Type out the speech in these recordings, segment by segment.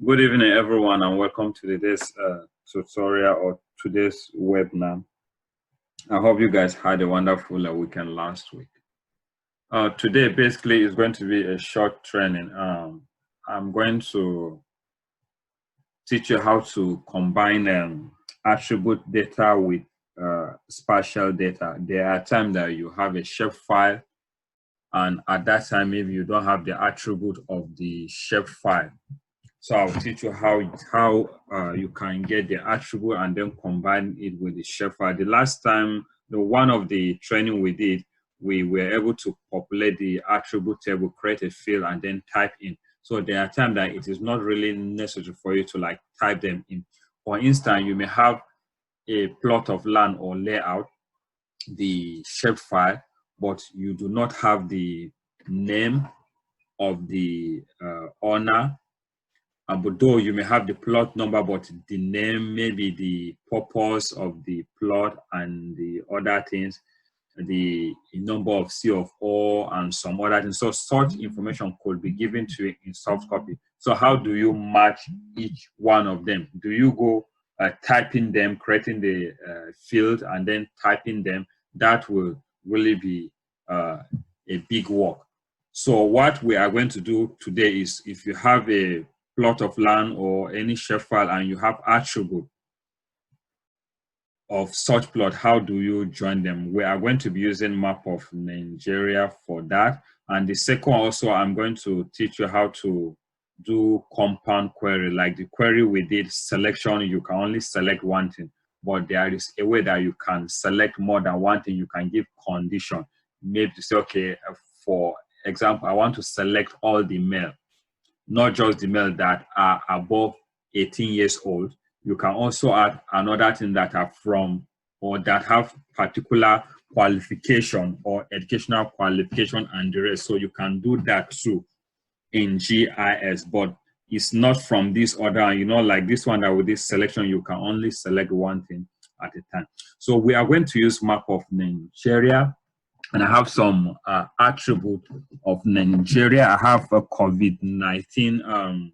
Good evening, everyone, and welcome to today's tutorial or today's webinar. I hope you guys had a wonderful weekend last week. Today, basically, is going to be a short training. I'm going to teach you how to combine attribute data with spatial data. There are times that you have a shapefile, and at that time, maybe you don't have the attribute of the shapefile. So I'll teach you how you can get the attribute and then combine it with the shapefile. The last time, one of the training we did, we were able to populate the attribute table, create a field, and then type in. So there are times that it is not really necessary for you to type them in. For instance, you may have a plot of land or layout, the shapefile, but you do not have the name of the owner. But though you may have the plot number, but the name, maybe the purpose of the plot and the other things, the number of C of O and some other things. So such information could be given to you in soft copy. So how do you match each one of them? Do you go typing them, creating the field and then typing them? That will really be a big work. So what we are going to do today is, if you have a plot of land or any shapefile and you have attribute of such plot, how do you join them? We are going to be using map of Nigeria for that. And the second also, I'm going to teach you how to do compound query. Like the query we did selection, you can only select one thing, but there is a way that you can select more than one thing. You can give condition. Maybe to say, okay, for example, I want to select all the male, not just the male that are above 18 years old. You can also add another thing that are from or that have particular qualification or educational qualification and the rest. So you can do that too in GIS, but it's not from this order. Like this one, that with this selection, you can only select one thing at a time. So we are going to use map of Nigeria. And I have some attribute of Nigeria. I have a COVID-19.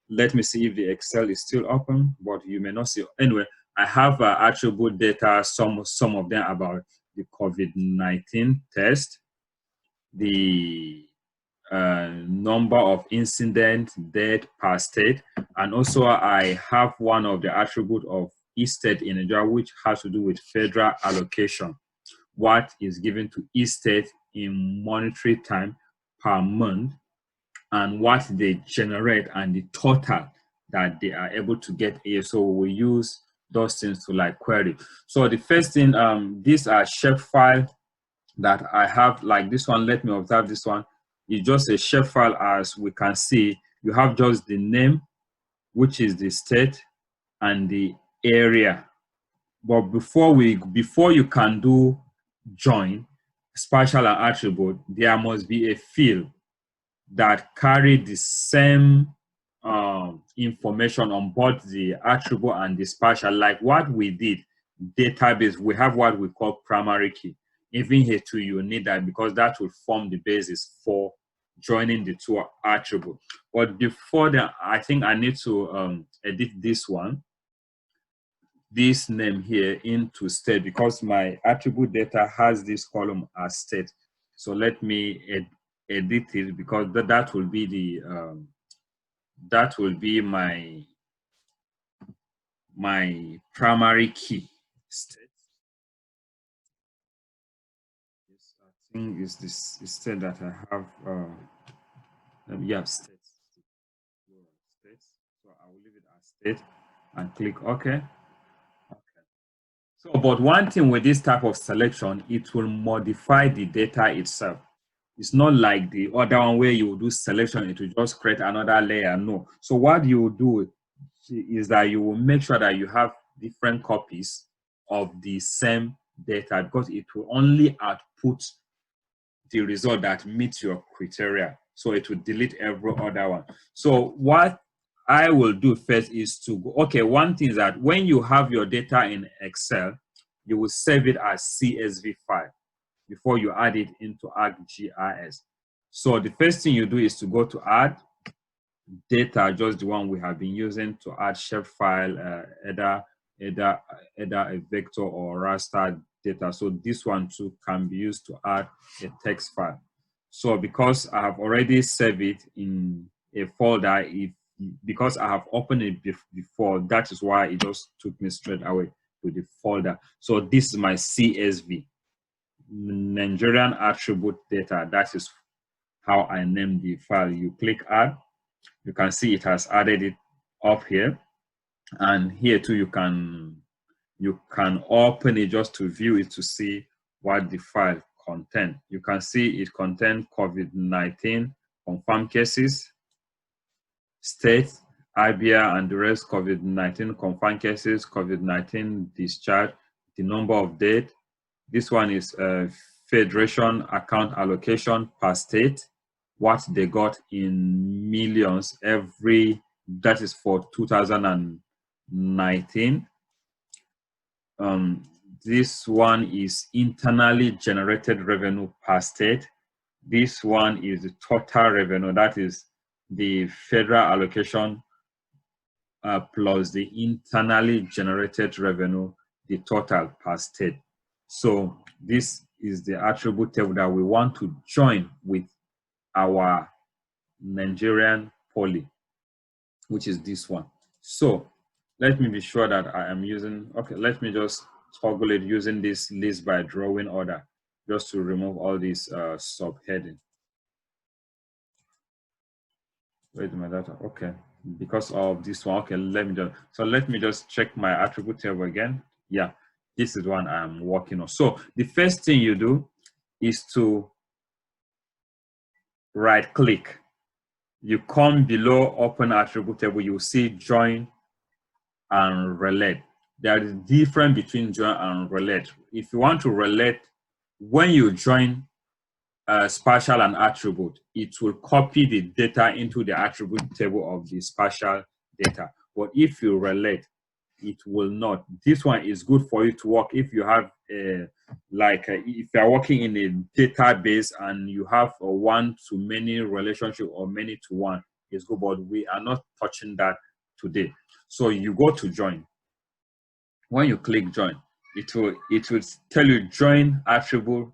Let me see if the Excel is still open, but you may not see. Anyway, I have attribute data, some of them about the COVID-19 test, the number of incident, death per state, and also I have one of the attribute of each state in Nigeria, which has to do with federal allocation. What is given to each state in monetary time per month, and what they generate and the total that they are able to get here. So we use those things to query. So the first thing, these are shapefile that I have, like this one. Let me observe this one. It's just a shapefile. As we can see, you have just the name, which is the state, and the area. But before you can do join, spatial and attribute, there must be a field that carry the same information on both the attribute and the spatial. Like what we did, database, we have what we call primary key. Even here too, you need that, because that will form the basis for joining the two attributes. But before that, I think I need to edit this one, this name here, into state, because my attribute data has this column as state. So let me edit it, because that will be the my primary key state. Yes, I think it's this state that I have. Yeah, state. So I will leave it as state and click OK. So, but one thing with this type of selection, it will modify the data itself. It's not like the other one where you will do selection, it will just create another layer. No. So what you will do is that you will make sure that you have different copies of the same data, because it will only output the result that meets your criteria. So it will delete every other one. So what I will do first is to go, okay, one thing is that when you have your data in Excel, you will save it as CSV file before you add it into ArcGIS. So the first thing you do is to go to Add, data, just the one we have been using to add shapefile, either a vector or raster data. So this one too can be used to add a text file. So because I have already saved it in a folder, because I have opened it before, that is why it just took me straight away to the folder. So this is my CSV, Nigerian attribute data. That is how I named the file. You click add, you can see it has added it up here, and here too you can open it just to view it to see what the file contains. You can see it contains COVID-19 confirmed cases, state, IBR and the rest, COVID-19 confirmed cases, COVID-19 discharge, the number of deaths. This one is federation account allocation per state, what they got in millions that is for 2019. This one is internally generated revenue per state. This one is the total revenue, that is the federal allocation plus the internally generated revenue, the total per state. So this is the attribute table that we want to join with our Nigerian poly, which is this one. So let me be sure that I am using, okay, let me just toggle it using this list by drawing order, just to remove all these subheading. Wait a minute, okay, because of this one, okay, let me just check my attribute table again. Yeah, this is one I'm working on. So the first thing you do is to right click. You come below open attribute table, you see join and relate. There is a difference between join and relate. If you want to relate, when you join spatial and attribute, it will copy the data into the attribute table of the spatial data. But if you relate, it will not. This one is good for you to work if you have if you're working in a database and you have a one-to-many relationship or many-to-one, it's good, but we are not touching that today. So you go to join. When you click join, it will tell you join attribute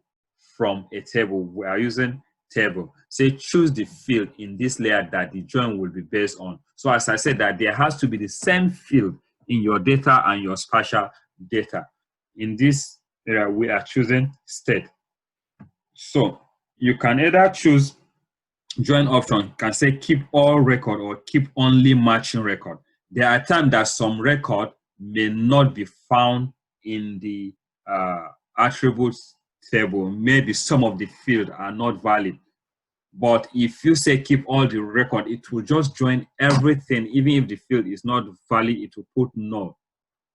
from a table. We are using table. Say choose the field in this layer that the join will be based on. So as I said, that there has to be the same field in your data and your spatial data. In this area, we are choosing state. So you can either choose join option, can say keep all record or keep only matching record. There are times that some record may not be found in the attributes table. Maybe some of the fields are not valid. But if you say keep all the record, it will just join everything. Even if the field is not valid, it will put null.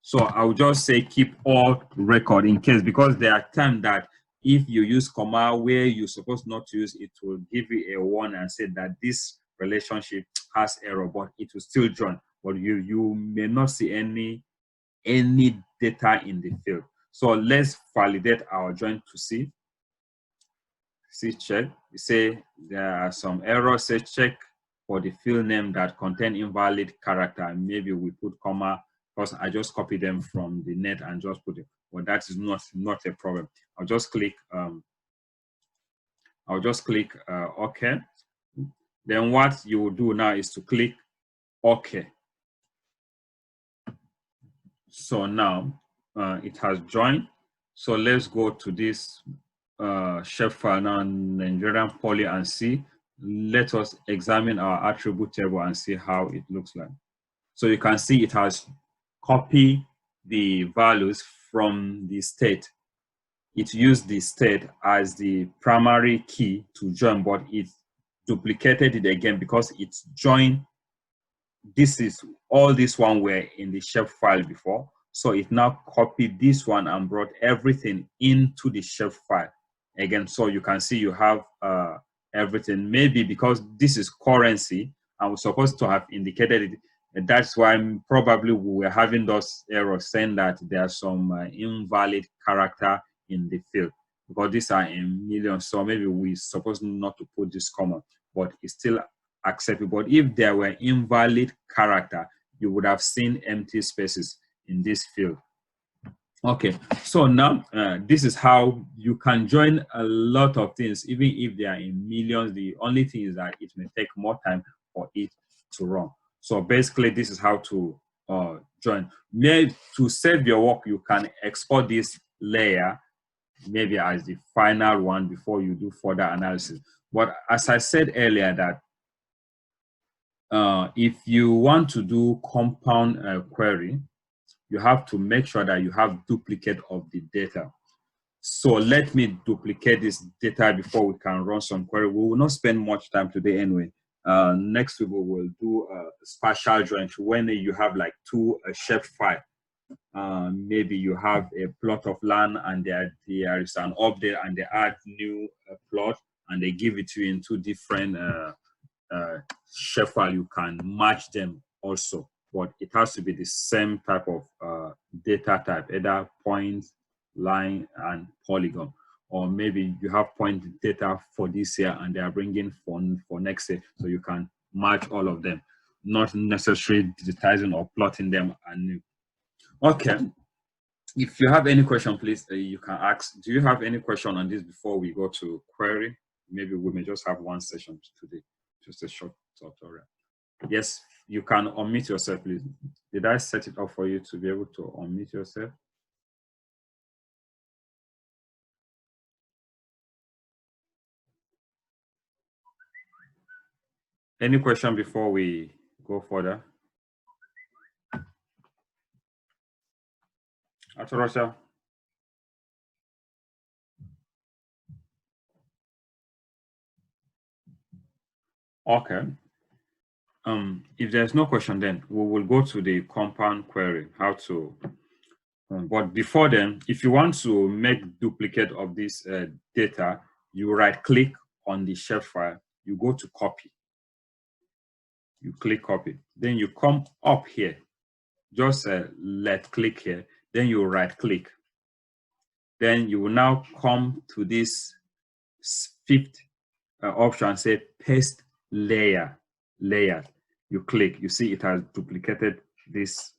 So I will just say keep all record in case, because there are times that if you use comma where you're supposed not to use, it will give you a warning and say that this relationship has error, but it will still join. But you may not see any data in the field. So let's validate our join to see. See check. You say there are some errors. Say check for the field name that contain invalid character. Maybe we put comma because I just copied them from the net and just put it. But that is not a problem. I'll just click OK. Then what you will do now is to click OK. So now it has joined. So let's go to this shapefile now, Nigerian poly, and see. Let us examine our attribute table and see how it looks like. So you can see it has copied the values from the state. It used the state as the primary key to join, but it duplicated it again because it's joined. This is all this one were in the shapefile before. So it now copied this one and brought everything into the shapefile again. So you can see you have everything. Maybe because this is currency and we're supposed to have indicated it. And that's why probably we were having those errors saying that there are some invalid character in the field because these are in millions. So maybe we're supposed not to put this comma, but it still acceptable. But if there were invalid character, you would have seen empty spaces in this field. Okay, so now this is how you can join a lot of things, even if they are in millions. The only thing is that it may take more time for it to run. So basically, this is how to join. Maybe to save your work, you can export this layer maybe as the final one before you do further analysis. But as I said earlier, that if you want to do compound query, you have to make sure that you have duplicate of the data. So let me duplicate this data before we can run some query. We will not spend much time today anyway. Next week we will do spatial join when you have like two shape file. Maybe you have a plot of land and there is an update and they add new plot and they give it to you in two different shape file. You can match them also, but it has to be the same type of data type, either point, line, and polygon. Or maybe you have point data for this year and they are bringing for next year, so you can match all of them, not necessarily digitizing or plotting them anew. Okay, if you have any question, please, you can ask. Do you have any question on this before we go to query? Maybe we may just have one session today, just a short tutorial. Yes, you can unmute yourself, please. Did I set it up for you to be able to unmute yourself? Any question before we go further? Atorosha? Okay. If there's no question, then we will go to the compound query, how to, but before then, if you want to make duplicate of this data, you right click on the shapefile, you go to copy, you click copy, then you come up here, just left click here, then you right click, then you will now come to this fifth option, say paste layer. You click, you see it has duplicated this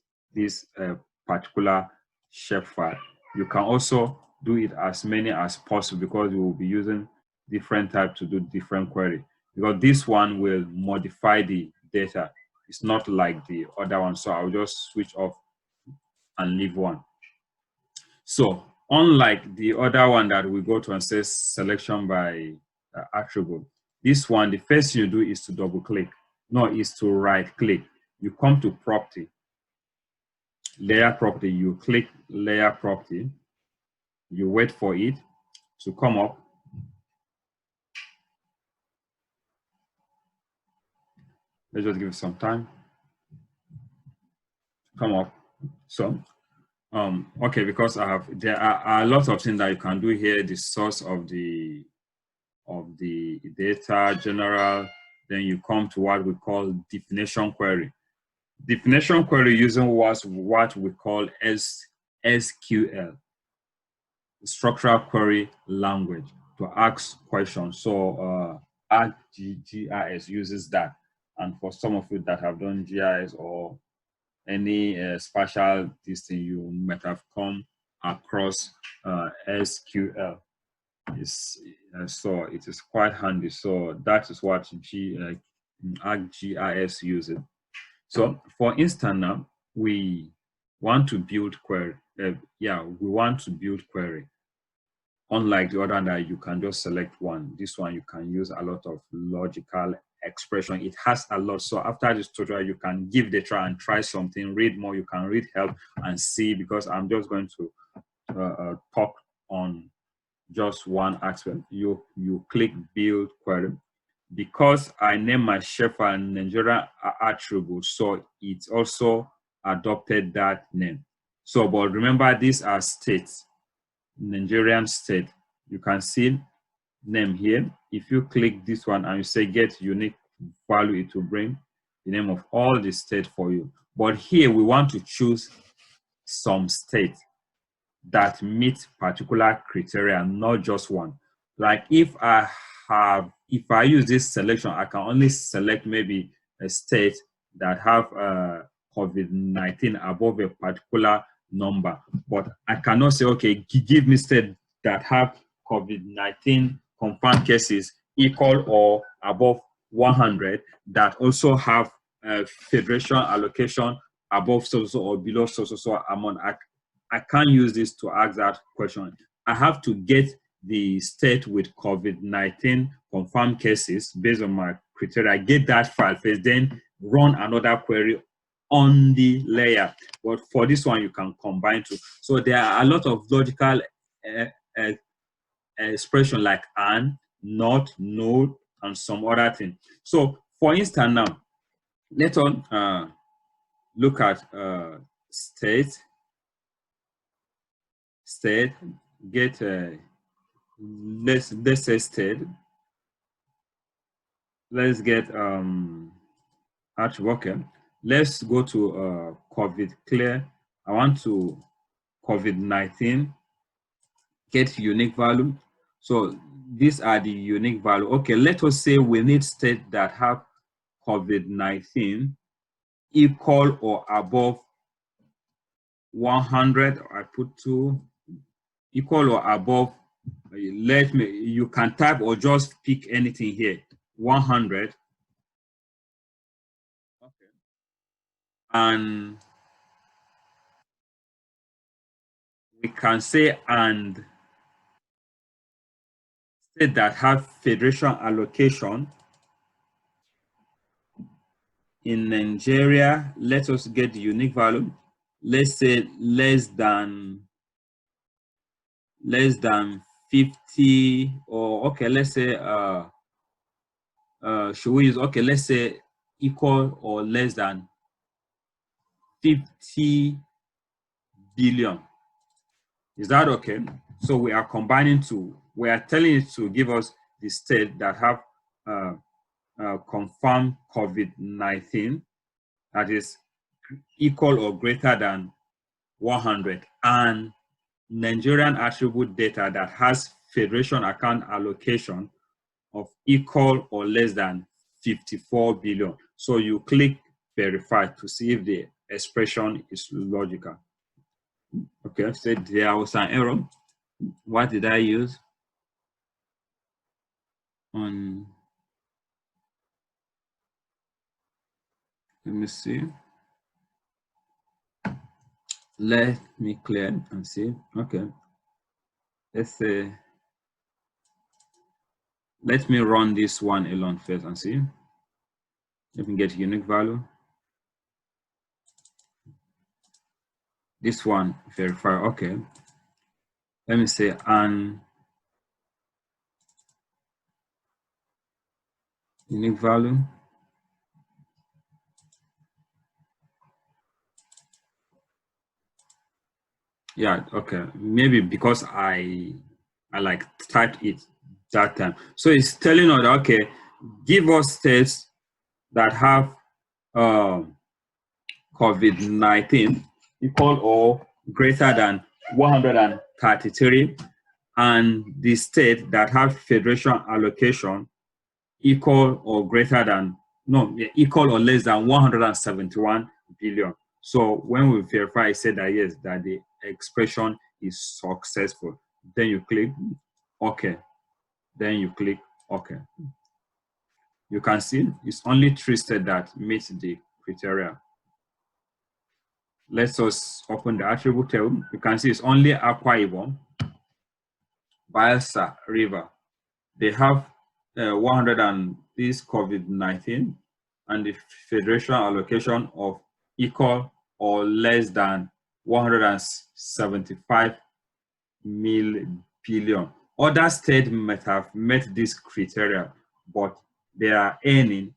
particular shapefile. You can also do it as many as possible because you will be using different types to do different query, because this one will modify the data. It's not like the other one, so I'll just switch off and leave one. So unlike the other one that we go to and say selection by attribute, this one, the first thing you do is to double click. No, is to right click. You come to property, layer property, you click layer property, you wait for it to come up. Let's just give it some time. Come up. So okay, because there are a lot of things that you can do here. The source of the data general, then you come to what we call definition query. Definition query using what we call SQL, structural query language, to ask questions. So ArcGIS uses that, and for some of you that have done GIS or any spatial this thing, you might have come across SQL. So it is quite handy. So that is what ArcGIS uses. So for instance, now we want to build query. We want to build query. Unlike the other that you can just select one. This one you can use a lot of logical expression. It has a lot. So after this tutorial, you can give the try and try something, read more. You can read help and see, because I'm just going to talk on just one aspect. You click build query. Because I name my shapefile Nigerian attribute, so it also adopted that name. So, but remember, these are states, Nigerian state. You can see name here. If you click this one and you say get unique value, it will bring the name of all the state for you. But here we want to choose some state that meet particular criteria, not just one. Like if I have, if I use this selection, I can only select maybe a state that have COVID-19 above a particular number, but I cannot say, okay, give me state that have COVID-19 confirmed cases equal or above 100 that also have federation allocation above so or below so amount. I can't use this to ask that question. I have to get the state with COVID-19 confirmed cases based on my criteria, get that file first, then run another query on the layer. But for this one, you can combine two. So there are a lot of logical uh, expression like and, not, no, and some other thing. So for instance now, let us look at state, get let's say state. Let's get ArcGIS. Let's go to COVID clear. I want to COVID-19 get unique value. So these are the unique value. Okay, let us say we need state that have COVID-19 equal or above 100. I put 2 equal or above. You can type or just pick anything here. 100. Okay. And we can say and state that have federation allocation in Nigeria. Let us get the unique value. Let's say less than 50, or okay, let's say should we use, okay, let's say equal or less than 50 billion. Is that okay? So we are combining two. We are telling it to give us the state that have confirmed COVID-19 that is equal or greater than 100, and Nigerian attribute data that has federation account allocation of equal or less than 54 billion. So you click verify to see if the expression is logical. Okay, so there was an error. What did I use? Let me see. Let me clear and see. Okay. Let's say, let me run this one alone first and see. Let me get unique value. This one, verify. Okay. Let me say, and unique value. Yeah, okay. Maybe because I like typed it that time. So it's telling us, okay, give us states that have COVID-19 equal or greater than 133, and the state that have federation allocation equal or greater than, equal or less than 171 billion. So when we verify, it said that yes, that the expression is successful. Then you click OK. Then you click OK. You can see it's only 3 states that meet the criteria. Let's just open the attribute table. You can see it's only Akwa Ibom, Bayelsa, River. They have 100 and this COVID-19 and the federation allocation of equal or less than 175 billion. Other states might have met this criteria, but their earning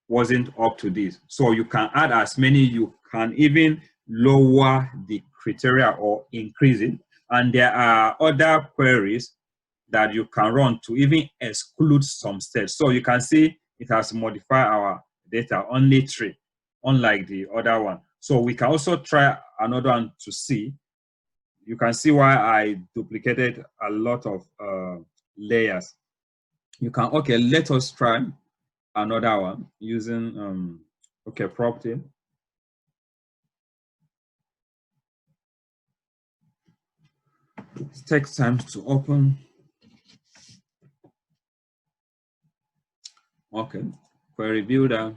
wasn't up to this. So you can add as many, you can even lower the criteria or increase it. And there are other queries that you can run to even exclude some states. So you can see it has modified our data, only 3, unlike the other one. So we can also try another one to see. You can see why I duplicated a lot of layers. You can, okay, let us try another one using, okay, property. It takes time to open. Okay, query builder.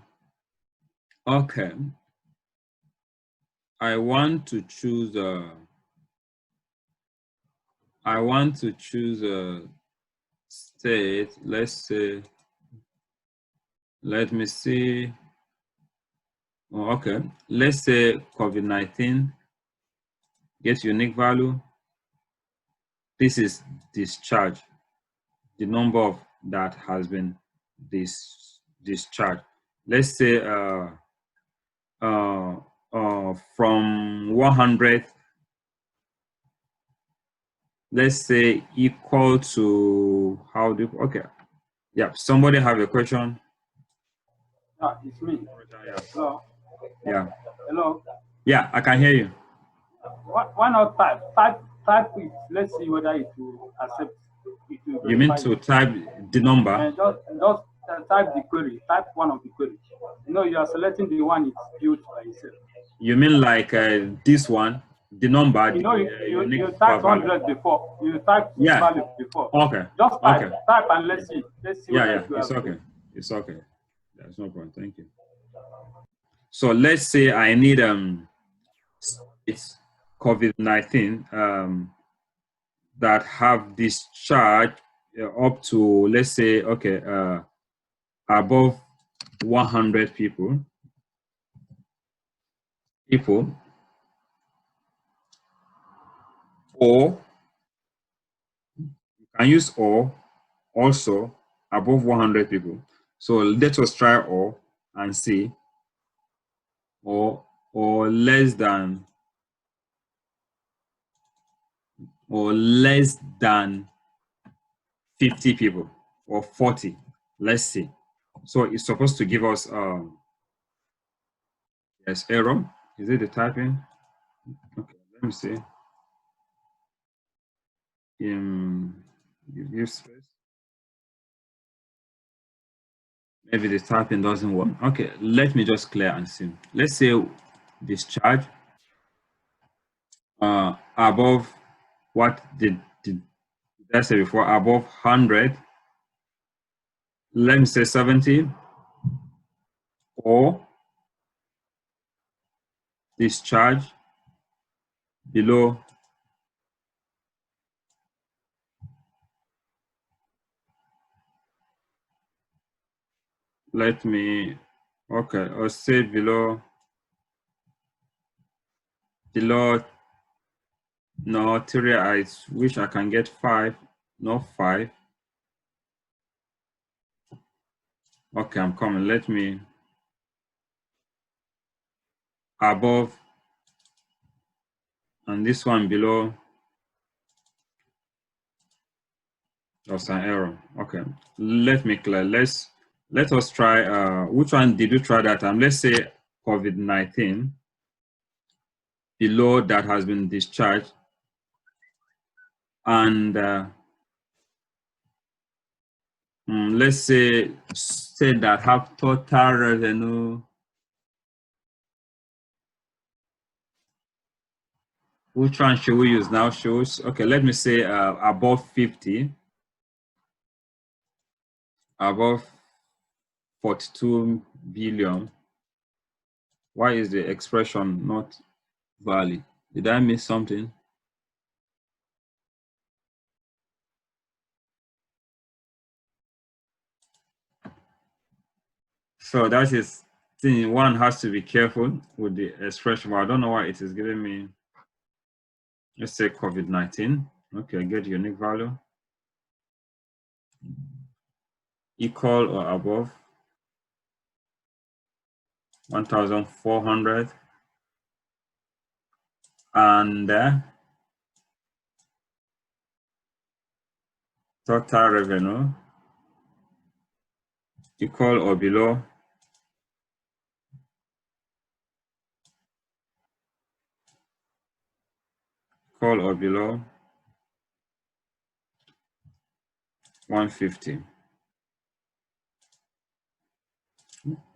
Okay, I want to choose a state. Let's say, let me see. Oh, okay, let's say COVID-19 get unique value. This is discharge, the number of that has been discharged. Let's say from 100, let's say equal to, how do you, okay, yeah, somebody have a question? It's me. Hello. Yeah. Hello. Yeah, I can hear you. Why not type it? Let's see whether it will accept. It will You mean verify to it. type the number? And just type the query. Type one of the queries. You know, you are selecting the one it's built by itself. You mean like this one, the number? You know, you typed 100 before. You typed Yeah. value before. Okay. Just type, Okay. type and let's see. Let's see Yeah, whether it will it's accept. okay. It's okay. That's no problem. Thank you. So let's say I need it's COVID-19 that have discharge up to, let's say, okay, above 100 people, or you can use or also above 100 people. So let us try or and see, or less than 50 people, or 40, let's see. So it's supposed to give us yes, error. Is it the typing? Okay, let me see. Give space. Maybe the typing doesn't work. Okay, let me just clear and see. Let's say discharge above, what did I say before? Above 100. Let me say 70, or discharge below let me, okay, or say below no 3. I wish I can get 5, not 5. Okay, I'm coming. Let me above, and this one below. That's an error. Okay, let me clear. Let us try. Which one did you try that time? Let's say COVID-19 below that has been discharged, and let's say that have total revenue. Which one should we use now? Okay, let me say above 50, above 42 billion. Why is the expression not valid? Did I miss something? So that is thing. One has to be careful with the expression, but I don't know why it is giving me. Let's say COVID-19. Okay, get unique value equal or above 1,400, and total revenue equal or below 150.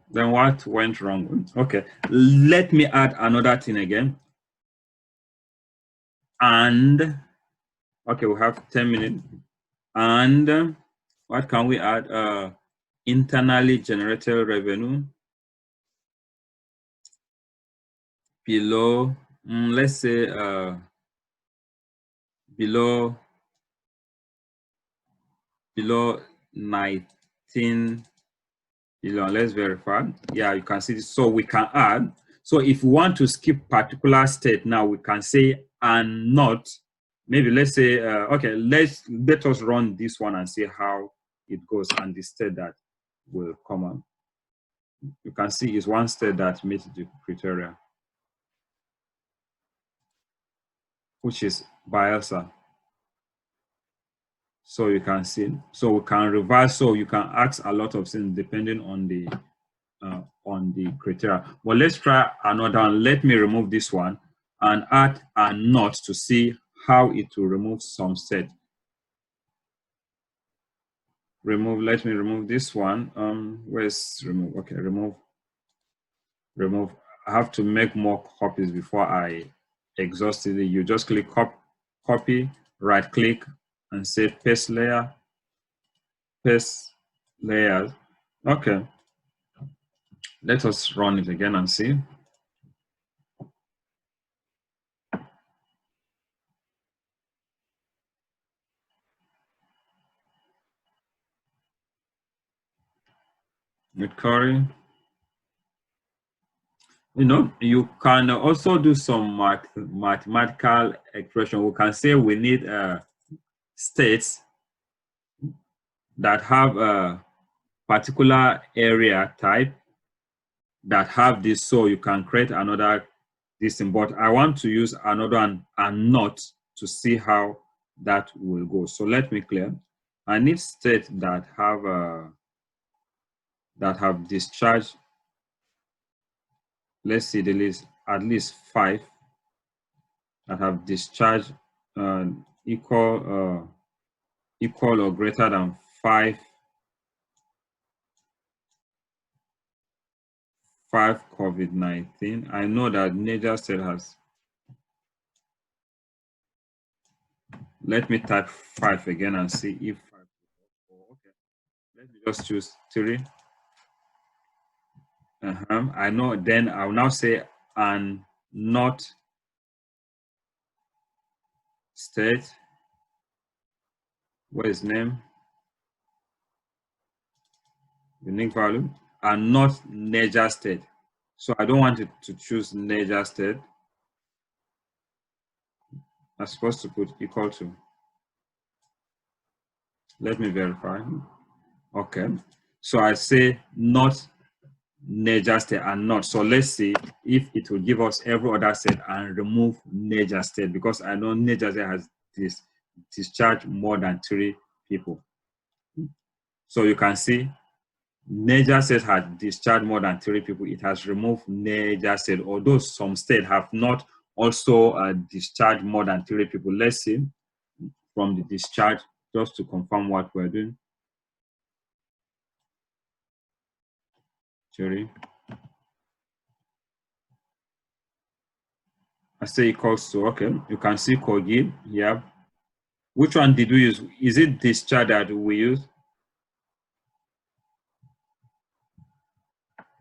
Then what went wrong? Okay, let me add another thing again. And okay, we have 10 minutes. And what can we add? Internally generated revenue below, let's say below 19 billion. Let's verify. Yeah, you can see this. So we can add. So if we want to skip particular state now, we can say and not. Maybe let's say okay, let us run this one and see how it goes and the state that will come on. You can see is one state that meets the criteria, which is Bielsa. So you can see, so we can revise, so you can ask a lot of things depending on the criteria. Well, let's try another one. Let me remove this one and add a not to see how it will remove some set. Let me remove this one. Where's remove? Okay, remove. I have to make more copies before I exhaust it. You just click copy, right click and say paste layer, paste layers. Okay, let us run it again and see. With query. You know, you can also do some mathematical expression. We can say we need states that have a particular area type that have this, so you can create another this thing. But I want to use another one and not to see how that will go. So let me clear. I need states that have discharge. Let's see the list, at least 5 that have discharge equal or greater than 5 COVID-19. I know that Niger State has. Let me type 5 again and see if 5. Oh, okay. Let me just choose 3. I know. Then I'll now say and not state. What is name? Unique value and not Niger State. So I don't want it to choose Niger State. I'm supposed to put equal to. Let me verify. Okay. So I say not Niger State and not. So let's see if it will give us every other state and remove Niger State, because I know Niger State has this discharge more than 3 people. So you can see Niger State has discharged more than 3 people. It has removed Niger State, although some states have not also discharged more than 3 people. Let's see from the discharge, just to confirm what we're doing. 3. I say equals to, okay, you can see Kogi here. Which one did we use? Is it discharge that we use?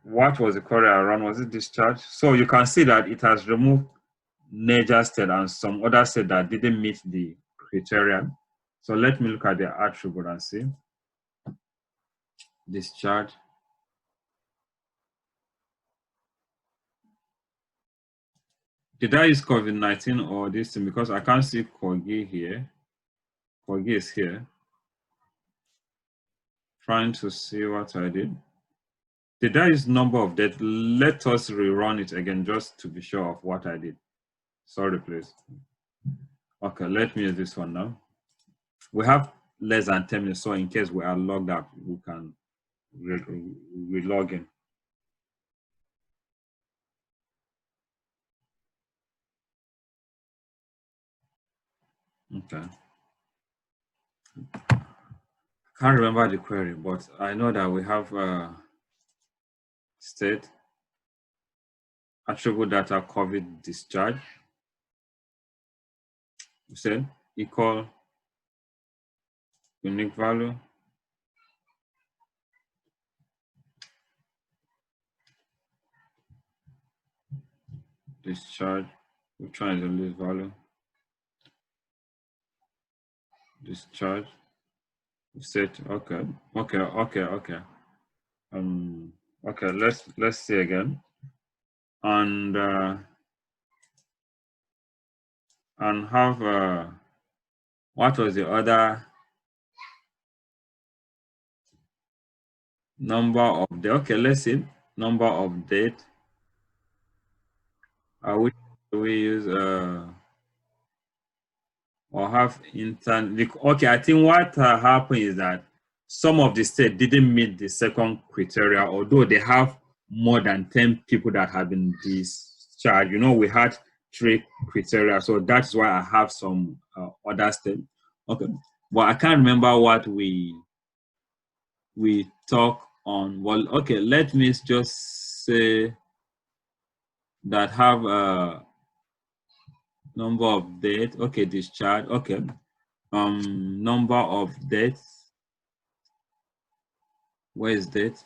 What was the query around? Was it discharge? So you can see that it has removed Niger State and some other state that didn't meet the criteria. So let me look at the attribute and see. Discharge. Did I use COVID-19 or this thing? Because I can't see Kogi here. Kogi is here. Trying to see what I did. Did I use number of deaths? Let us rerun it again just to be sure of what I did. Sorry, please. Okay, let me use this one now. We have less than 10 minutes, so in case we are logged out, we can re-log in. Okay. Can't remember the query, but I know that we have state, attribute data COVID discharge. We said equal unique value, discharge. Which one is the least value? Discharge. Set. Okay. Okay. Okay. Let's see again. And have what was the other number of the? Okay. Let's see. Number of date. Which do we use? Or have intern. Okay, I think what happened is that some of the state didn't meet the second criteria, although they have more than 10 people that have been discharged. You know, we had 3 criteria, so that's why I have some other state. Okay, but I can't remember what we talk on. Well, okay, let me just say that have a number of date. Okay, discharge. Okay. Number of deaths. Where is date?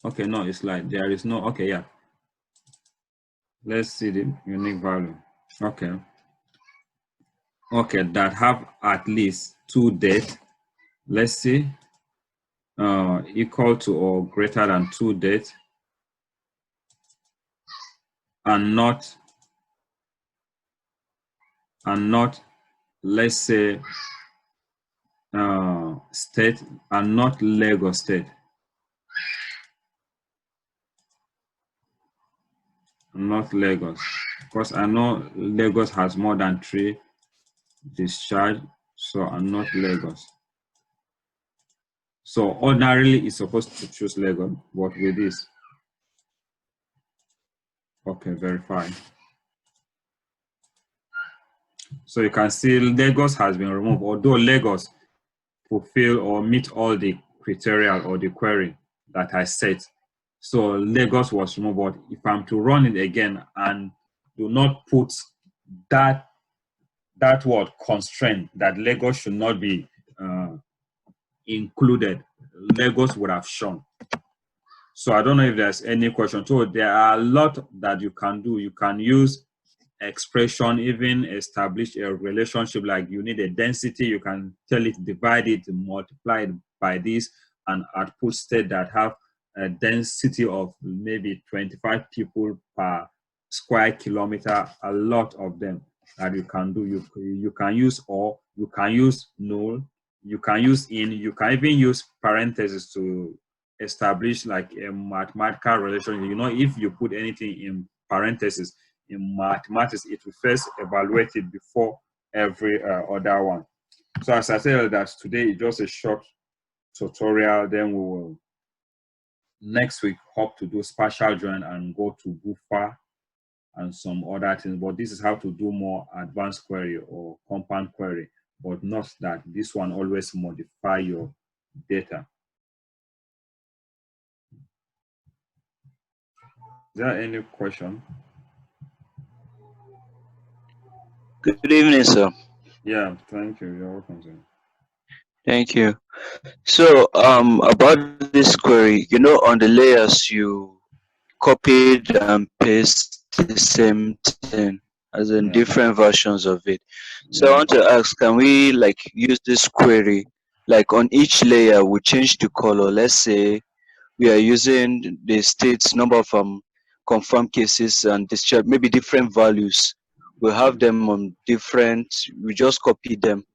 Okay, no, it's like there is no. Okay, yeah. Let's see the unique value. Okay. Okay, that have at least 2 deaths. Let's see. Equal to or greater than 2 deaths, and not. Let's say state, and not Lagos state. Not Lagos, because I know Lagos has more than 3 discharge, so I'm not Lagos. So ordinarily it's supposed to choose Lagos, but with this. Okay, verify. So you can see Lagos has been removed, although Lagos fulfill or meet all the criteria or the query that I set. So Lagos was removed, but if I'm to run it again and do not put that word constraint, that Lagos should not be included, Lagos would have shown. So I don't know if there's any question. So there are a lot that you can do. You can use expression, even establish a relationship, like you need a density, you can tell it, divide it, multiply it by this, and output state that have a density of maybe 25 people per square kilometer. A lot of them that you can do. You can use or, you can use null, you can use in, you can even use parentheses to establish like a mathematical relationship. You know, if you put anything in parentheses in mathematics, it will first evaluate it before every other one. So as I said, that today is just a short tutorial. Then we will next week hope to do spatial join and go to buffer and some other things. But this is how to do more advanced query or compound query, but not that this one always modify your data. Is there any question? Good evening, sir. Yeah, thank you. You're welcome, sir. Thank you. So, about this query, you know, on the layers, you copied and paste the same thing as in Yeah. different versions of it. So, I Yeah. want to ask, can we like use this query like on each layer? We change the color. Let's say we are using the state's number of confirmed cases and discharge, maybe different values. We have them on different. We just copy them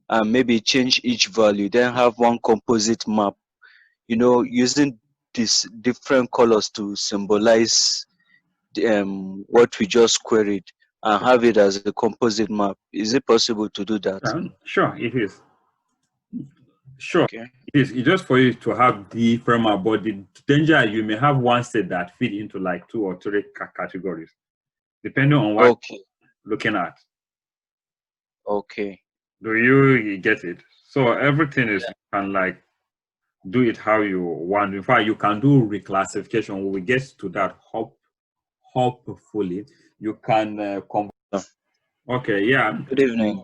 and maybe change each value, then have one composite map, you know, using these different colors to symbolize what we just queried, and have it as a composite map. Is it possible to do that? Sure, it is. Sure, Okay. it is. It's just for you to have different map, but the danger, you may have one state that fit into like 2 or 3 categories, depending on what Okay. you're looking at. Okay. Do you get it? So everything is Yeah. kind of like do it how you want. In fact, you can do reclassification. When we get to that, hopefully, you can okay, yeah. Good evening.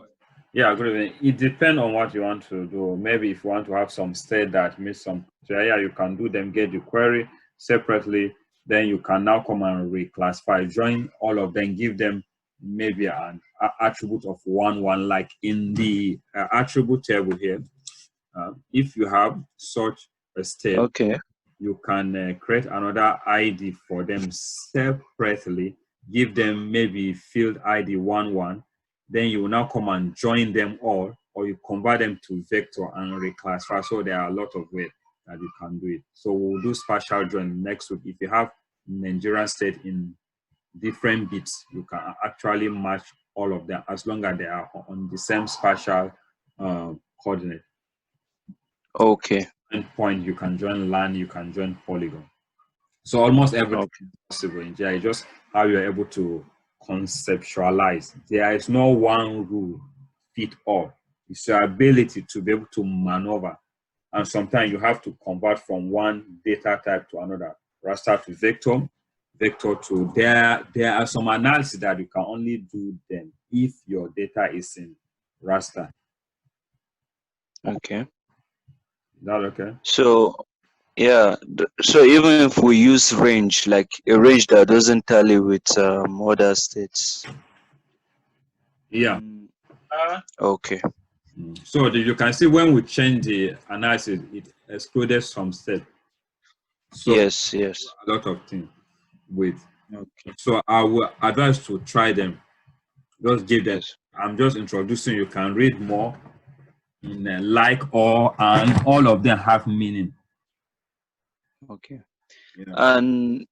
Yeah, good evening. It depends on what you want to do. Maybe if you want to have some state that meets some criteria, you can do them, get the query separately. Then you can now come and reclassify, join all of them, give them maybe an attribute of one, like in the attribute table here. If you have such a state, Okay. you can create another ID for them separately, give them maybe field ID 11, then you will now come and join them all, or you convert them to vector and reclassify. So there are a lot of ways that you can do it. So we'll do spatial join next week. If you have Nigerian state in different bits, you can actually match all of them as long as they are on the same spatial coordinate. Okay. Point, you can join line, you can join polygon. So almost everything Okay. is possible in GIS. Just how you're able to conceptualize. There is no one rule fit all. It's your ability to be able to maneuver. And sometimes you have to convert from one data type to another. Raster to vector, vector to there are some analysis that you can only do them if your data is in raster. Okay. Is that okay? So yeah, so even if we use range, like a range that doesn't tally with other states. Yeah. Okay. So you can see when we change the analysis, it excluded some steps. So Yes. a lot of things with. Okay. So I will advise to try them. Just give them. Yes. I'm just introducing. You can read more in like all, and all of them have meaning. Okay. Yeah. And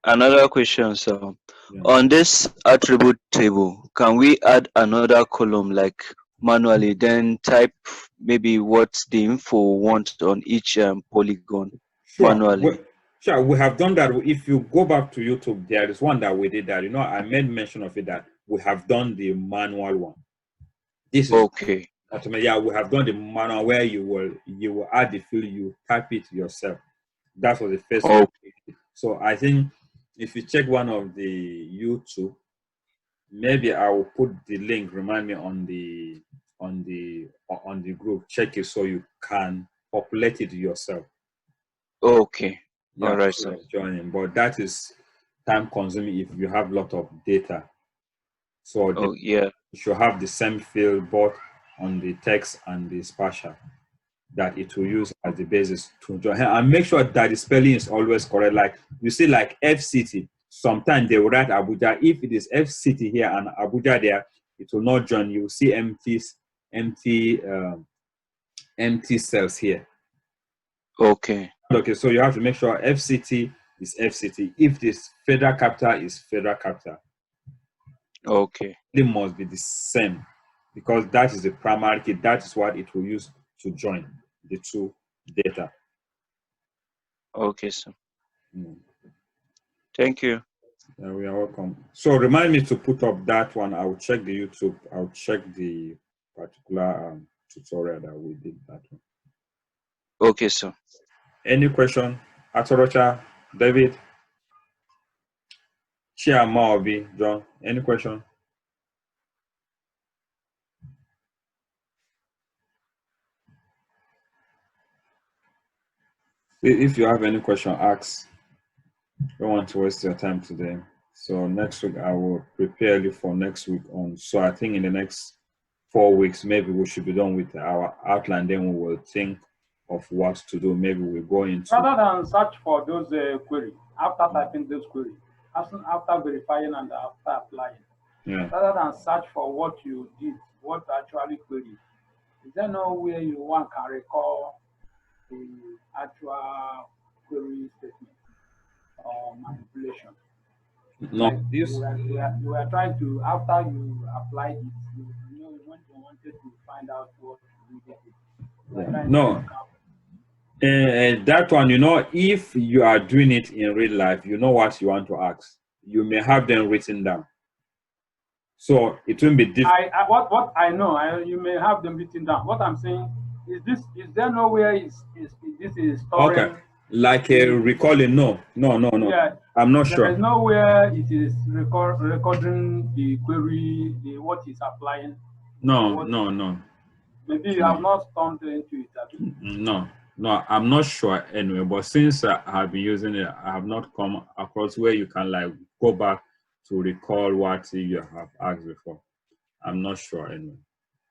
another question, so Yeah. on this attribute table, can we add another column like manually, then type maybe what the info wants on each polygon manually? Sure, we have done that. If you go back to YouTube, there is one that we did that. I made mention of it that we have done the manual one. This is Okay. yeah, we have done the manual where you will add the field, you type it yourself. That was the first one. So I think if you check one of the YouTube, maybe I will put the link, remind me on the group, check it so you can populate it yourself. Okay. Yeah, all right, sir. joining, but that is time consuming if you have a lot of data. So yeah. you should have the same field both on the text and the spatial that it will use as the basis to join, and make sure that the spelling is always correct. Like you see, like FCT, sometimes they will write Abuja. If it is FCT here and Abuja there, it will not join. You will see empty cells here. Okay. Okay, so you have to make sure FCT is FCT. If this federal capital is federal capital. Okay. They must be the same because that is the primary key. That is what it will use to join the two data. Okay, sir. Thank you. We are welcome. So remind me to put up that one. I will check the YouTube. I'll check the particular tutorial that we did that one. Okay, sir. Any question? Atorocha, David, Chiama Obi, John, any question? If you have any question, ask. Don't want to waste your time today. So next week I will prepare you for next week on. So I think in the next 4 weeks, maybe we should be done with our outline. Then we will think of what to do. Maybe we go into. Rather than search for those queries, after typing those queries, after verifying and after applying, rather than search for what you did, what actually queried, is there no way one can recall the actual query statement or manipulation? No, like this you were trying to, after you applied it, when you wanted to find out what you needed. No. That one, if you are doing it in real life, you know what you want to ask. You may have them written down. So it will be different. What I know, you may have them written down. What I'm saying, is there nowhere this is Okay, storing? like a recalling? No. Yeah, I'm not there is sure. nowhere it is recording the query, what is applying, or what is. No. Maybe you have not turned into it, Abi. No, I'm not sure anyway. But since I have been using it, I have not come across where you can like go back to recall what you have asked before. I'm not sure anyway.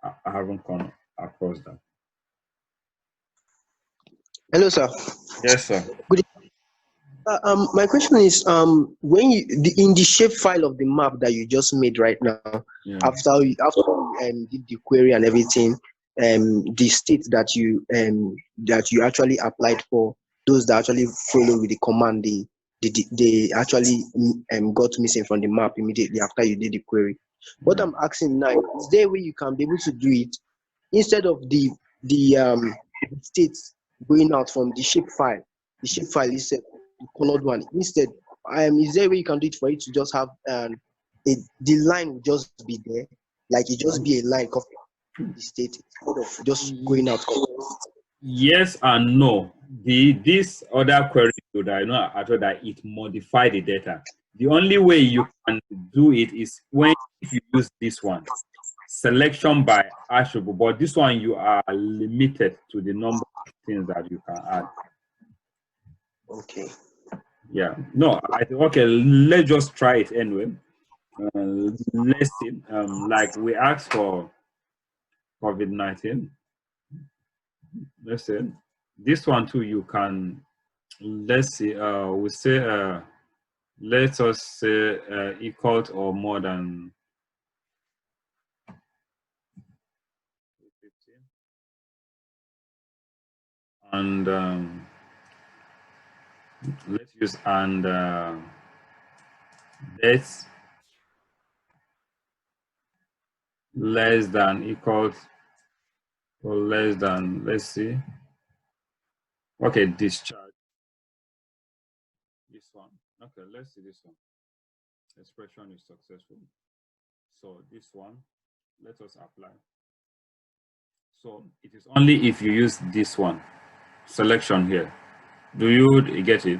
I haven't come across that. Hello, sir. Yes, sir. Good. My question is, when you in the shape file of the map that you just made right now, Yeah. after you did the query and everything, the state that you actually applied for, those that actually follow with the command, they actually got missing from the map immediately after you did the query. What I'm asking now, is there a way you can be able to do it instead of the states going out from the shape file? The shape file is the colored one. Instead, is there a way you can do it for it to just have the line will just be there, like it just be a line copying the state instead of just going out. Yes and no. This other query that I know after that it modify the data. The only way you can do it is when if you use this one, selection by attribute. But this one you are limited to the number of things that you can add. Okay. Yeah. No. Okay. Let's just try it anyway. Let's see. Like we asked for COVID-19. Let's see. This one too. You can. Let's see. We say. Let us say equal to or more than 15. And let's use and that's less than equals or less than, let's see. Okay, discharge. This one. Okay, let's see this one. Expression is successful. So this one, let us apply. So it is only if you use this one, selection here. Do you get it?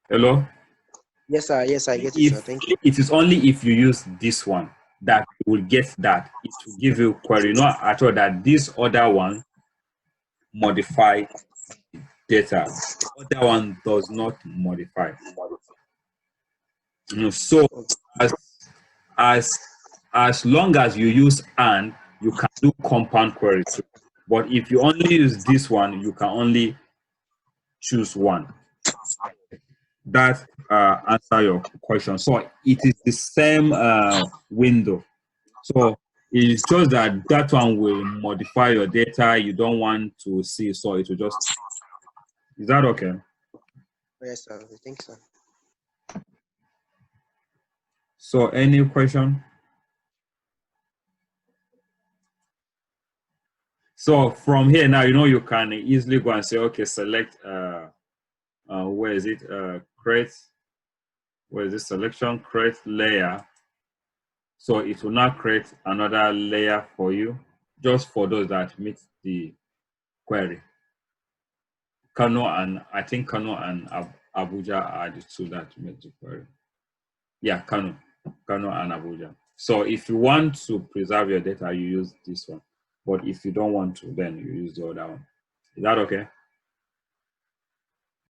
Hello? Yes, sir. Yes, I get it, sir. Thank you. It is only if you use this one that you will get that. It will give you query. Not at all that this other one modify data. The other one does not modify. So as long as you use and, you can do compound query too. But if you only use this one, you can only choose one. That answer your question. So it is the same window. So it's just that that one will modify your data you don't want to see. So it will just. Is that okay? Yes, sir. I think so. So any question? So from here now, you can easily go and say, okay, select where is it? Create. Where is this selection? Create layer. So it will now create another layer for you, just for those that meet the query. Kano and I think Kano and Abuja are the two that meet the query. Yeah, Kano and Abuja. So if you want to preserve your data, you use this one. But if you don't want to, then you use the other one. Is that okay?